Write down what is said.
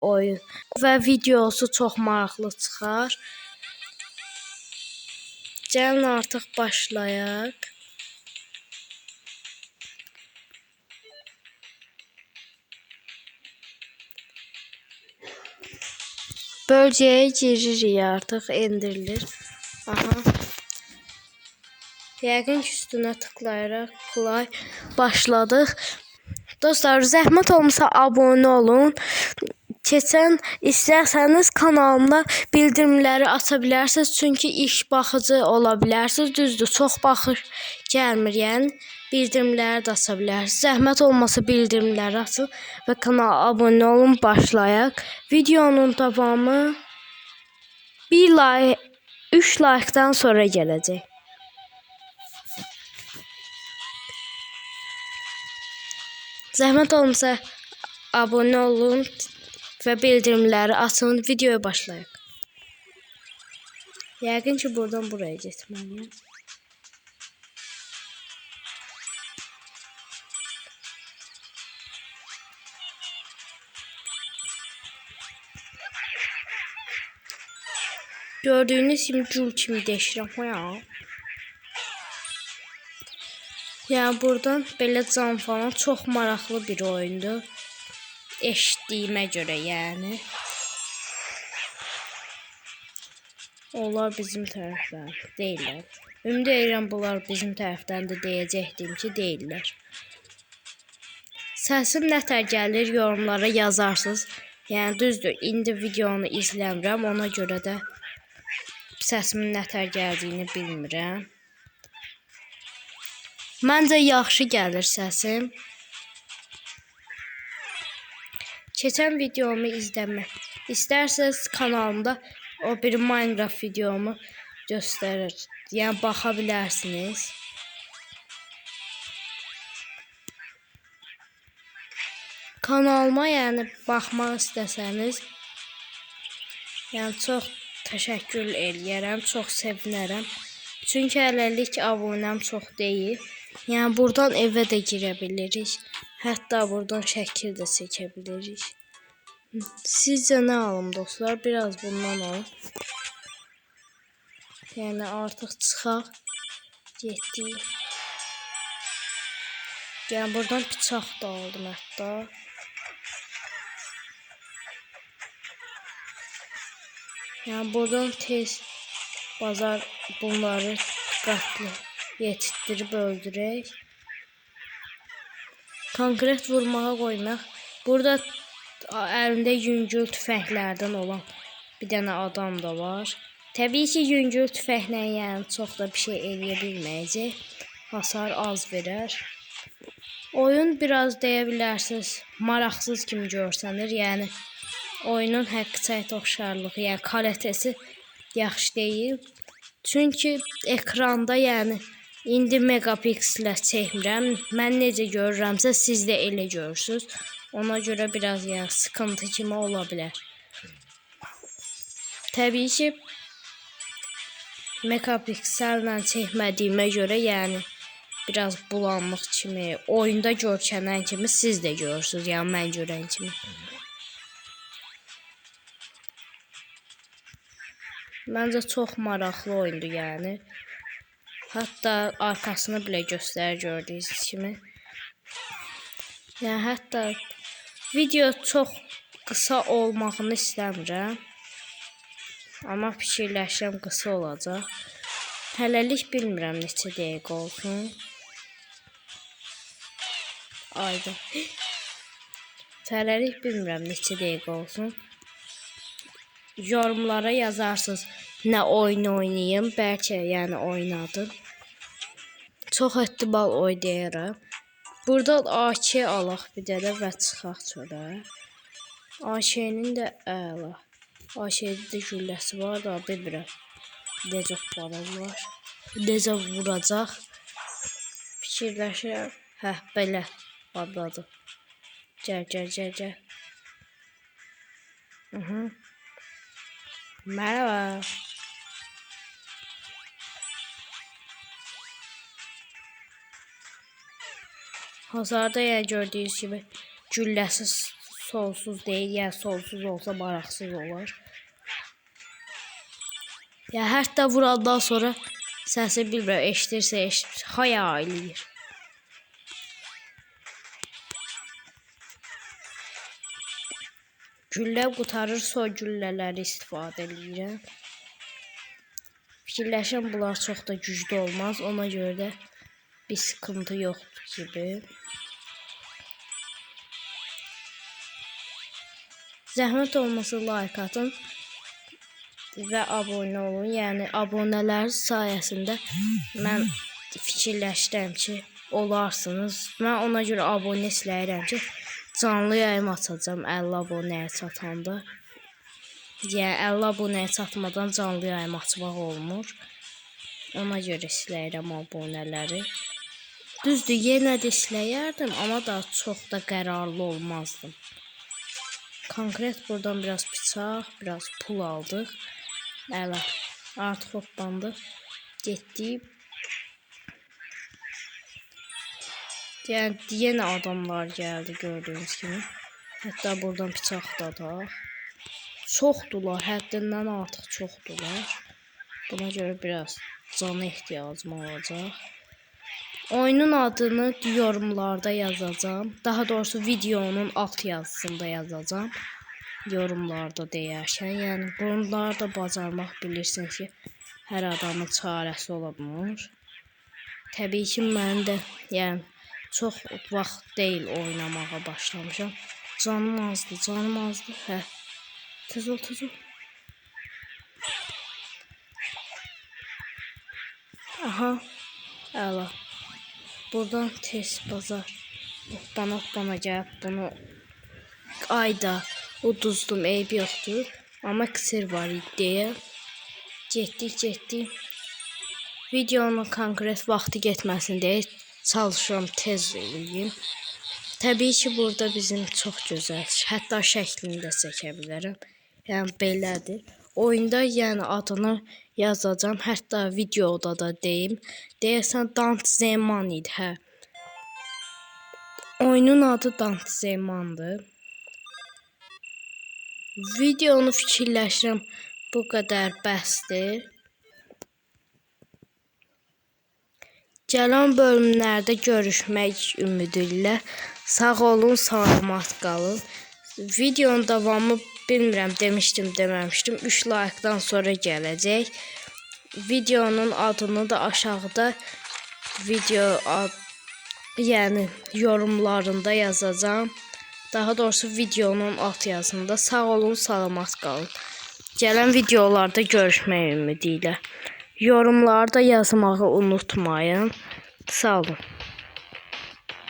oyun və videosu çox maraqlı çıxar. Gəlin artıq başlayaq. Bölgəyə giririk artıq, endirilir. Aha. Yəqin ki, üstünə tıklayaraq başladıq. Dostlar, zəhmət olmasa abunə olun. Keçən istərsəniz kanalımda bildirimləri aça bilərsiniz. Çünki ilk baxıcı ola bilərsiniz. Düzdür, çox baxış gəlmir. Yəni bildirimləri də aça bilərsiniz. Zəhmət olmasa bildirimləri açın və kanala abunə olun, başlayaq. Videonun davamı 3 like-dan sonra gələcək. Zəhmət olmasa abunə olun və bildirimləri açın, videoya başlayaq. Yəqin ki, buradan buraya getməliyəm. Gördüyünüz kimi gül kimi deşirəm. Yəni buradan belə can falan çox maraqlı bir oyundur. Eşitdiyimə görə yəni. Onlar bizim tərəfdən deyirlər. Ümid edirəm bunlar bizim tərəfdən də deyəcəkdim ki, deyirlər. Səsim nətər gəlir yorumlara yazarsınız. Yəni düzdür, indi videonu izləmirəm, ona görə də səsimin nətər gəldiyini bilmirəm. Məncə yaxşı gəlir səsim. Keçən videomu izləmək istərsəniz kanalımda o bir Minecraft videomu göstərir. Yəni baxa bilərsiniz. Kanalıma yəni baxmaq istəsəniz, yəni çox təşəkkür eləyərəm, çox sevinərəm. Çünki hələlik abunəm çox deyil. Yəni buradan evə də girə bilirik. Hətta buradan şəkil də çəkə bilirik. Sizcə nə alım dostlar? Biraz bundan alım. Yəni artıq çıxaq. Getdik. Yəni buradan bıçaq da aldım hətta. Yəni buradan tez bazar bunları diqqətli yetişdirib öldürək. Konkret vurmağa qoymaq. Burada əlində yüngül tüfənglərdən olan bir dənə adam da var. Təbii ki, yüngül tüfənglə yəni çox da bir şey eləyə bilməyəcək. Hasar az verər. Oyun biraz deyə bilərsiniz maraqsız kimi görsənir. Yəni oyunun həqiqət oxşarlığı, yəni kalitəsi yaxşı deyil. Çünki ekranda yəni indi megapikslə çəkmirəm. Mən necə görürəmsə siz də elə görürsünüz. Ona görə biraz yəni sıkıntı kimi ola bilər. Təbii ki, megapiksellə çəkmədiyimə görə yəni biraz bulanıq kimi, oyunda görkənən kimi siz də görürsünüz. Yəni mən görən kimi. Məncə çox maraqlı oyundur yəni. Hətta arkasını belə göstərir gördüyünüz kimi. Yəni hətta video çox qısa olmağını istəmirəm. Amma fikirləşirəm qısa olacaq. Hələlik bilmirəm neçə dəqiqə olsun. Ayda. Hələlik bilmirəm neçə dəqiqə olsun. Yorumlara yazarsınız nə oyun oynayım, bəlkə yəni oynadım. Çox ehtimal oynayarım. Buradan AK alaq bir dənə və çıxaq çölə. AK-nin də əla. AK-də də gülləsi var da bilmirəm. Necə falan var. Necə vuracaq. Fikirləşirəm. Hə, belə adladım. Gəl. Merhaba. Hasarda ya gördüyünüz gibi gülləsi Solsuz deyil, yəni solsuz olsa maraqsız olar. Ya hətta vurandan sonra səsi bilmirəm, eşidirsə haya eləyir. Güllə qutarırsa o güllələri istifadə edirəm. Fikirləşəm bunlar çox da güclü olmaz, ona görə də bir sıkıntı yoxdur gibi. Zəhmət olmasa like atın və abunə olun. Yəni abunələr sayəsində mən fikirləşdim ki, olarsınız. Mən ona görə abunə istəyirəm ki, canlı yayım açacağam 50 abunəyə çatanda. Yəni 50 abunəyə çatmadan canlı yayım açmaq olmur. Ona görə istəyirəm abunələri. Düzdür, yenə də istəyərdim, amma da çox da qərarlı olmazdım. Konkret buradan biraz bıçaq, biraz pul aldıq. Evet, artıq hoppandı. Getdik. Yəni yenə adamlar gəldi gördüyünüz kimi. Hətta buradan bıçaq da var. Çoxdular, həddindən artıq çoxdular. Buna görə biraz cana ehtiyacım olacaq. Oyunun adını yorumlarda yazacağım. Daha doğrusu videonun alt yazısında yazacağım. Yorumlarda deyərkən. Yəni bunları da bacarmaq bilirsiniz ki, hər adamın çarəsi ola bilmir. Təbii ki, mən də yəni çox vaxt deyil oynamağa başlamışam. Canım azdı, canım azdı. Hə. Tez ol, tez ol. Aha. Əla. Buradan tez bazar. Hoppana gəlib bunu ayda uduzdum, eybi yoxdur. Amma kısır var deyə. Getdik. Videonun konkret vaxtı getməsin deyə çalışıram tez eləyim. Təbii ki, burada bizim çox gözəl, hətta şəklini də çəkə bilərəm. Yəni belədir. Oyunda yəni adını yazacağam, hətta videoda da deyim. Deyəsən Dant Zeman idi, hə. Oyunun adı Dant Zemandır. Videonu fikirləşirəm bu qədər bəsdir. Gələn bölümlərdə görüşmək ümidi ilə sağ olun, salamat qalın. Videonun davamı bilmirəm, demişdim, deməmişdim. 3 like-dan sonra gələcək. Videonun adını da aşağıda yəni yorumlarında yazacağım. Daha doğrusu videonun alt yazısında. Sağ olun, salamat qalın. Gələn videolarda görüşmək ümidi ilə. Yorumlarda yazmağı unutmayın. Sağ olun.